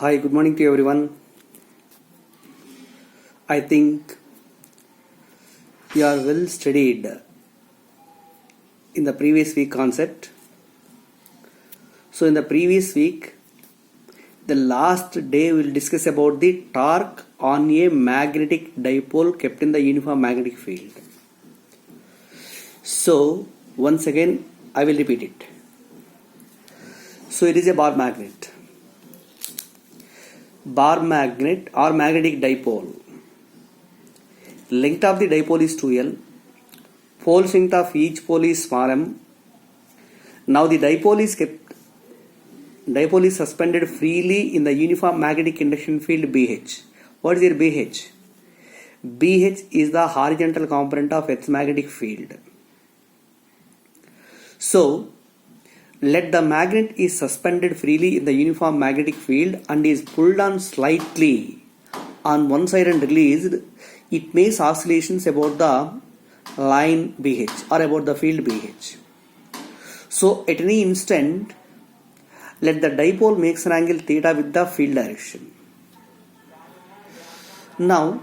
Hi, good morning to everyone. I think you are well studied in the previous week concept. So, in the previous week, the last day we will discuss about the torque on a magnetic dipole kept in the uniform magnetic field. So, once again, I will repeat it. So, it is a bar magnet. Bar magnet or magnetic dipole. Length of the dipole is 2L. Pole length of each pole is small m. Now the dipole is suspended freely in the uniform magnetic induction field BH. What is your BH? BH is the horizontal component of Earth's magnetic field. So, let the magnet is suspended freely in the uniform magnetic field and is pulled on slightly on one side and released. It makes oscillations about the line BH or about the field BH. So at any instant, let the dipole makes an angle theta with the field direction. Now,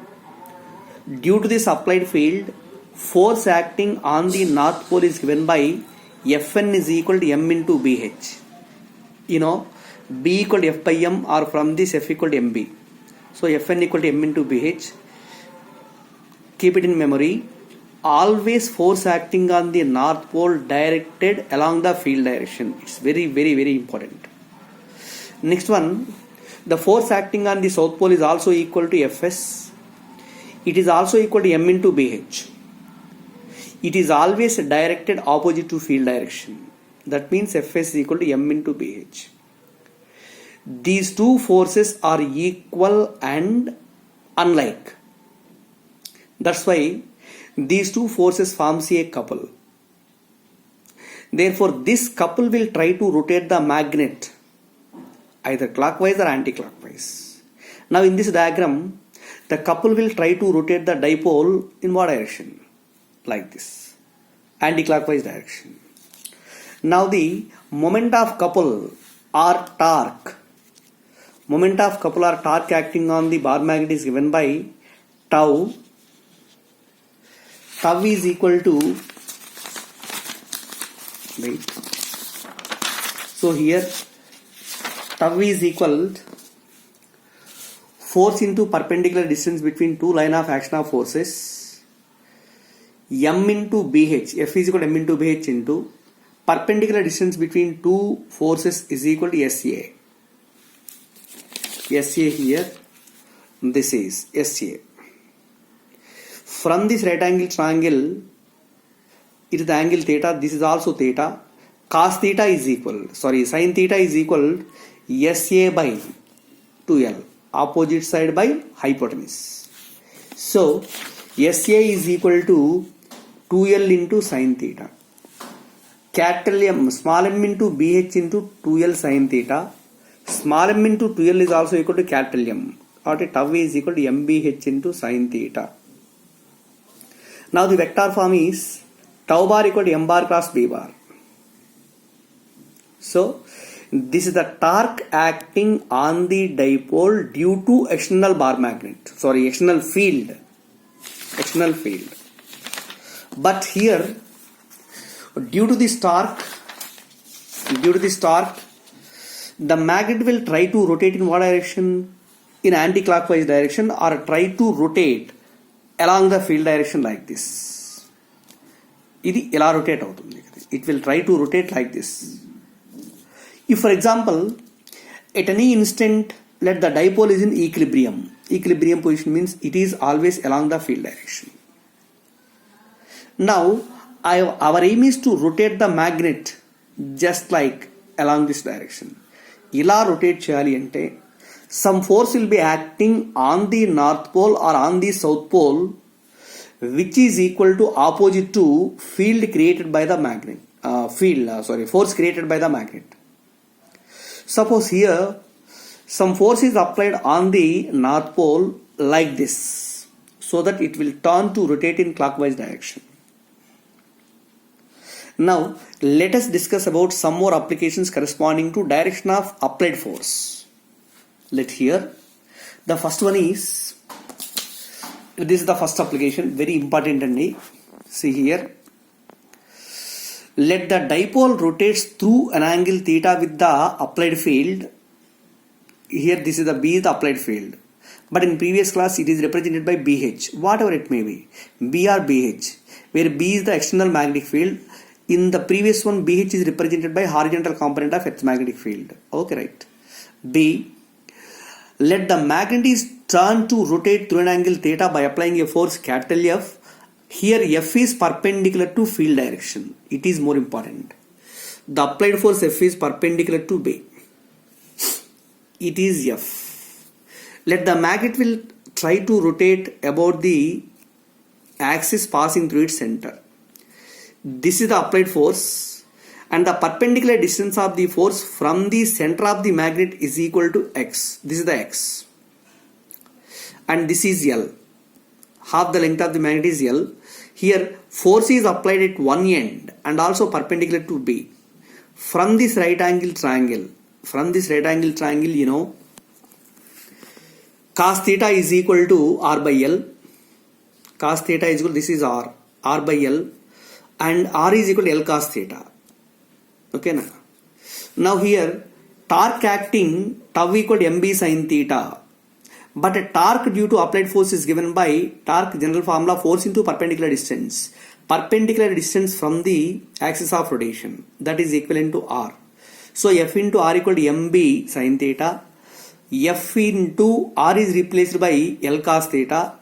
due to this applied field, force acting on the north pole is given by Fn is equal to m into BH. You know, B equal to F by m, or from this F equal to mb. So Fn equal to m into BH. Keep it in memory. Always force acting on the north pole directed along the field direction. It's very, very, very important. Next one, the force acting on the south pole is also equal to Fs. It is also equal to m into BH. It is always directed opposite to field direction. That means Fs is equal to m into BH. These two forces are equal and unlike. That's why these two forces forms a couple. Therefore, this couple will try to rotate the magnet either clockwise or anti-clockwise. Now in this diagram, the couple will try to rotate the dipole in what direction? Like this, anti-clockwise direction. Now the moment of couple or torque, acting on the bar magnet is given by tau. Tau is equal to, wait, so here tau is equal force into perpendicular distance between two line of action of forces, m into bh. F is equal to m into bh into perpendicular distance between two forces is equal to SA. SA here, this is SA. From this right angle triangle, it is the angle theta. This is also theta. Cos theta is equal, sin theta is equal SA by 2L. Opposite side by hypotenuse. So, SA is equal to 2L into sin theta. Capital M, small m into BH into 2L sin theta. Small m into 2L is also equal to capital M. Or tau is equal to MBH into sin theta. Now the vector form is tau bar equal to m bar cross b bar. So this is the torque acting on the dipole due to external bar magnet. External field. But here, due to this torque, the magnet will try to rotate in what direction? In anti-clockwise direction, or try to rotate along the field direction like this. It will try to rotate like this. If, for example, at any instant, let the dipole is in equilibrium. Equilibrium position means it is always along the field direction. Now, our aim is to rotate the magnet just like along this direction. Ila rotate cheyali ante, some force will be acting on the north pole or on the south pole, which is equal to opposite to field created by the magnet. Force created by the magnet. Suppose here some force is applied on the north pole like this, so that it will turn to rotate in clockwise direction. Now let us discuss about some more applications corresponding to direction of applied force. Let here. The first one is, this is the first application, very important and see here. Let the dipole rotates through an angle theta with the applied field. Here this is the B is the applied field. But in previous class it is represented by BH, whatever it may be, B or BH, where B is the external magnetic field. In the previous one, BH is represented by horizontal component of Earth's magnetic field. Okay, right. B. Let the magnet is turned to rotate through an angle theta by applying a force capital F. Here F is perpendicular to field direction. It is more important. The applied force F is perpendicular to B. It is F. Let the magnet will try to rotate about the axis passing through its center. This is the applied force, and the perpendicular distance of the force from the center of the magnet is equal to x. This is the x, and this is L. Half the length of the magnet is L. Here force is applied at one end and also perpendicular to B. From this right angle triangle, you know, cos theta is equal to R by L. Cos theta is equal, this is R by L, and R is equal to L cos theta. Okay, now here torque acting tau equal to mb sin theta, but a torque due to applied force is given by torque general formula, force into perpendicular distance from the axis of rotation, that is equivalent to R. So F into R equal to mb sin theta. F into R is replaced by L cos theta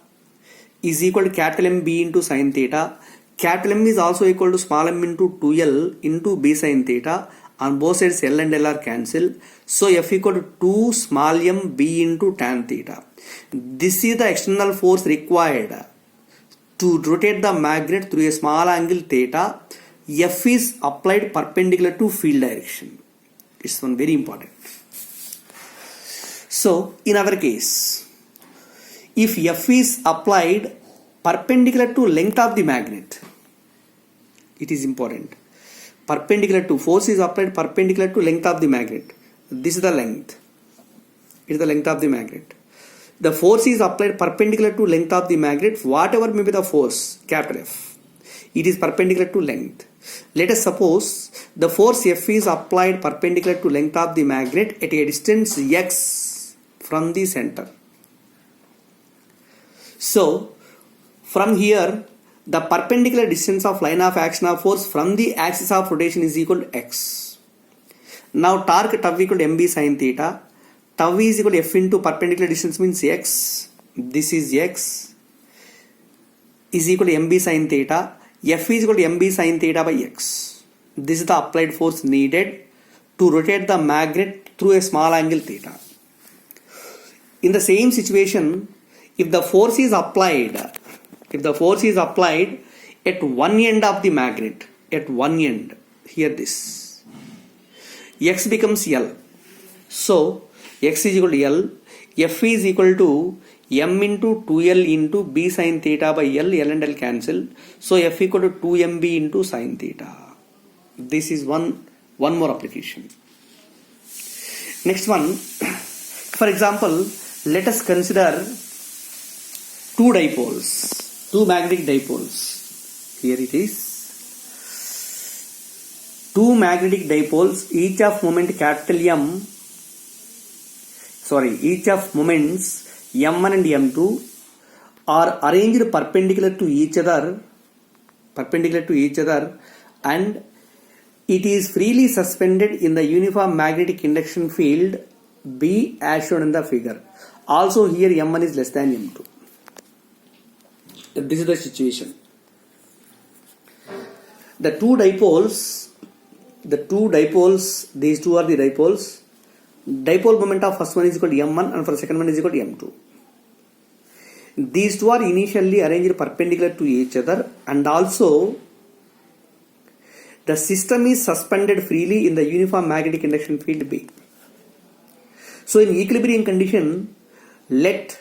is equal to capital M B into sin theta. Capital M is also equal to small m into 2L into B sin theta. On both sides L and L are cancelled. So F equal to 2 small m B into tan theta. This is the external force required to rotate the magnet through a small angle theta. F is applied perpendicular to field direction. It's one very important. So in our case, if F is applied perpendicular to length of the magnet, it is important. Perpendicular to, force is applied perpendicular to length of the magnet. This is the length. It is the length of the magnet. The force is applied perpendicular to length of the magnet, whatever may be the force, capital F. It is perpendicular to length. Let us suppose the force F is applied perpendicular to length of the magnet at a distance x from the center. So from here, the perpendicular distance of line of action of force from the axis of rotation is equal to x. Now torque tau equal to mb sin theta. Tau is equal to F into perpendicular distance means x. This is x is equal to mb sin theta. F is equal to mb sin theta by x. This is the applied force needed to rotate the magnet through a small angle theta. In the same situation, if the force is applied at one end of the magnet, at one end, here this, x becomes L. So x is equal to L. F is equal to m into 2L into B sin theta by L. L and L cancel. So F equal to 2mb into sin theta. This is one more application. Next one, for example, let us consider two magnetic dipoles. Here it is. Two magnetic dipoles, each of moments M1 and M2 are arranged perpendicular to each other, and it is freely suspended in the uniform magnetic induction field B as shown in the figure. Also here M1 is less than M2. This is the situation. The two dipoles, these two are the dipoles. Dipole moment of first one is equal to M1 and for the second one is equal to M2. These two are initially arranged perpendicular to each other, and also the system is suspended freely in the uniform magnetic induction field B. So in equilibrium condition, let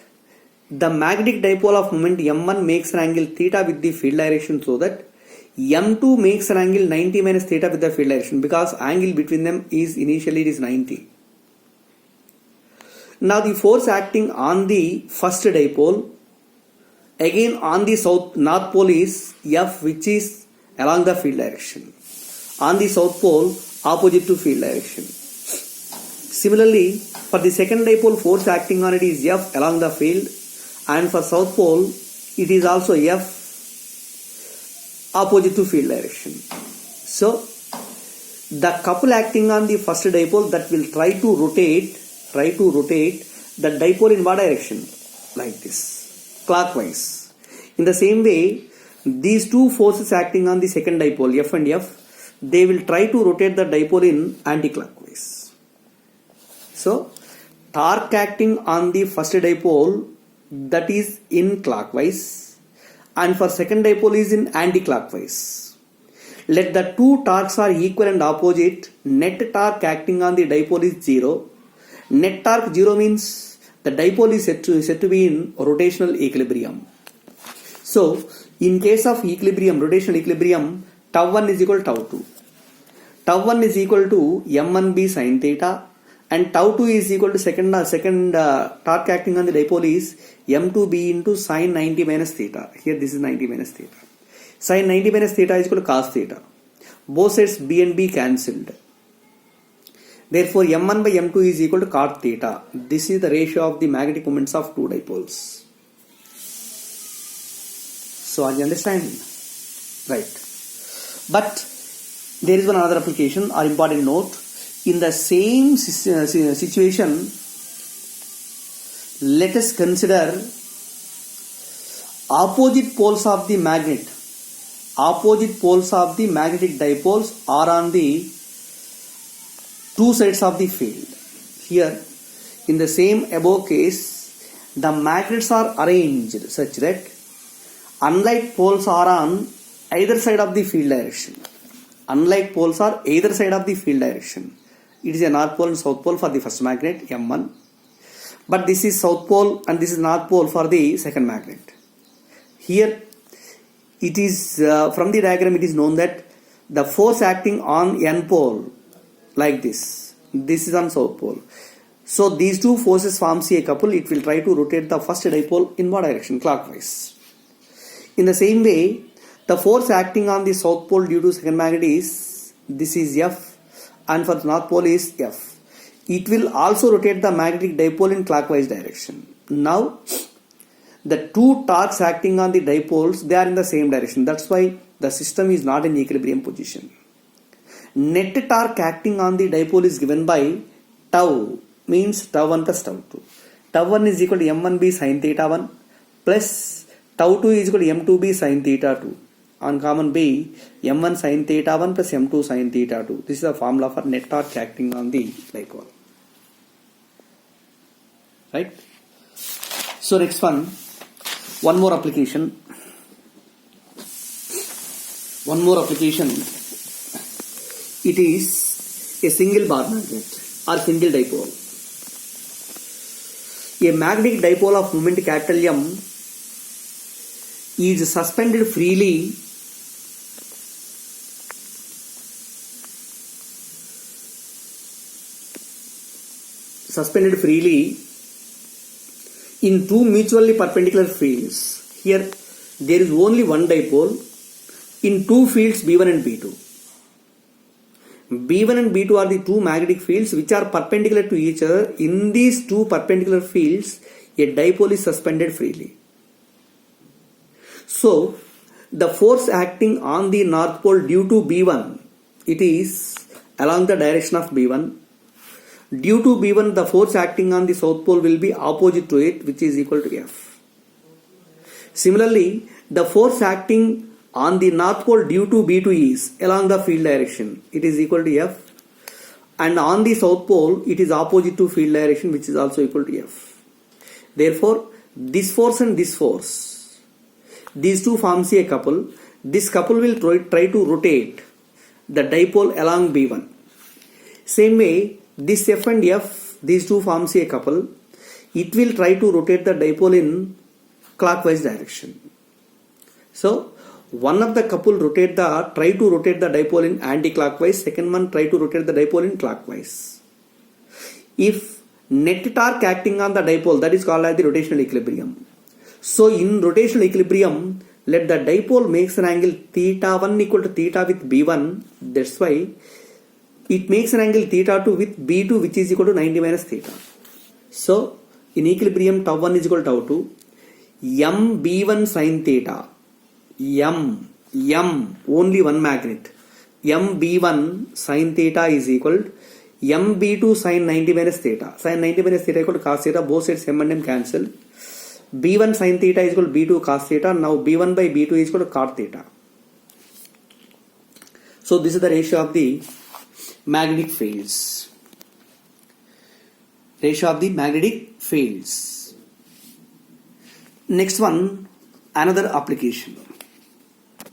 the magnetic dipole of moment M1 makes an angle theta with the field direction, so that M2 makes an angle 90 minus theta with the field direction, because angle between them is initially it is 90. Now the force acting on the first dipole again on the north pole is F, which is along the field direction. On the south pole, opposite to field direction. Similarly, for the second dipole, force acting on it is F along the field, and for south pole it is also F opposite to field direction. So the couple acting on the first dipole that will try to rotate the dipole in what direction? Like this, clockwise. In the same way, these two forces acting on the second dipole, F and F, they will try to rotate the dipole in anti-clockwise. So torque acting on the first dipole, that is in clockwise, and for second dipole is in anti-clockwise. Let the two torques are equal and opposite. Net torque acting on the dipole is 0. Net torque 0 means the dipole is said to be in rotational equilibrium. So in case of equilibrium, rotational equilibrium, tau 1 is equal to tau 2. Tau 1 is equal to m1b sin theta, and tau 2 is equal to second torque acting on the dipole is m2b into sin 90 minus theta. Here this is 90 minus theta. Sin 90 minus theta is equal to cos theta. Both sides b and b cancelled. Therefore m1 by m2 is equal to cot theta. This is the ratio of the magnetic moments of two dipoles. So are you understand? Right. But there is one other application or important note. In the same situation, let us consider opposite poles of the magnet. Opposite poles of the magnetic dipoles are on the two sides of the field. Here, in the same above case, the magnets are arranged such that unlike poles are on either side of the field direction. Unlike poles are either side of the field direction. It is a north pole and south pole for the first magnet M1, but this is south pole and this is north pole for the second magnet. Here it is from the diagram it is known that the force acting on N pole like this is on south pole. So these two forces forms a couple. It will try to rotate the first dipole in what direction? Clockwise. In the same way, the force acting on the south pole due to second magnet is this is F, and for the north pole is F. It will also rotate the magnetic dipole in clockwise direction. Now the two torques acting on the dipoles, they are in the same direction. That's why the system is not in equilibrium position. Net torque acting on the dipole is given by tau, means tau 1 plus tau 2. Tau 1 is equal to m1b sin theta 1 plus tau 2 is equal to m2b sin theta 2. On common b, m1 sin theta 1 plus m2 sin theta 2. This is the formula for net torque acting on the dipole. Right? So next one more application. It is a single bar magnet or single dipole. A magnetic dipole of moment capital M is suspended freely in two mutually perpendicular fields. Here there is only one dipole in two fields B1 and B2. B1 and B2 are the two magnetic fields which are perpendicular to each other. In these two perpendicular fields, a dipole is suspended freely. So the force acting on the north pole due to B1, it is along the direction of B1. Due to B1, the force acting on the south pole will be opposite to it, which is equal to F. Similarly, the force acting on the north pole due to B2 is along the field direction. It is equal to F. And on the south pole, it is opposite to field direction, which is also equal to F. Therefore, this force and this force, these two forms a couple. This couple will try to rotate the dipole along B1. Same way, this F and F, these two forms a couple. It will try to rotate the dipole in clockwise direction. So one of the couple try to rotate the dipole in anti-clockwise. Second one try to rotate the dipole in clockwise. If net torque acting on the dipole, that is called as the rotational equilibrium. So in rotational equilibrium, let the dipole makes an angle theta 1 equal to theta with B1. That's why it makes an angle theta 2 with B2, which is equal to 90 minus theta. So in equilibrium, tau 1 is equal to tau 2. M B1 sin theta. M only one magnet. M B1 sin theta is equal to M B2 sin 90 minus theta. Sin 90 minus theta equal to cos theta. Both sides M and M cancel. B1 sin theta is equal to B2 cos theta. Now B1 by B2 is equal to cot theta. So this is the ratio of the magnetic fields. Ratio of the magnetic fields. Next one, another application.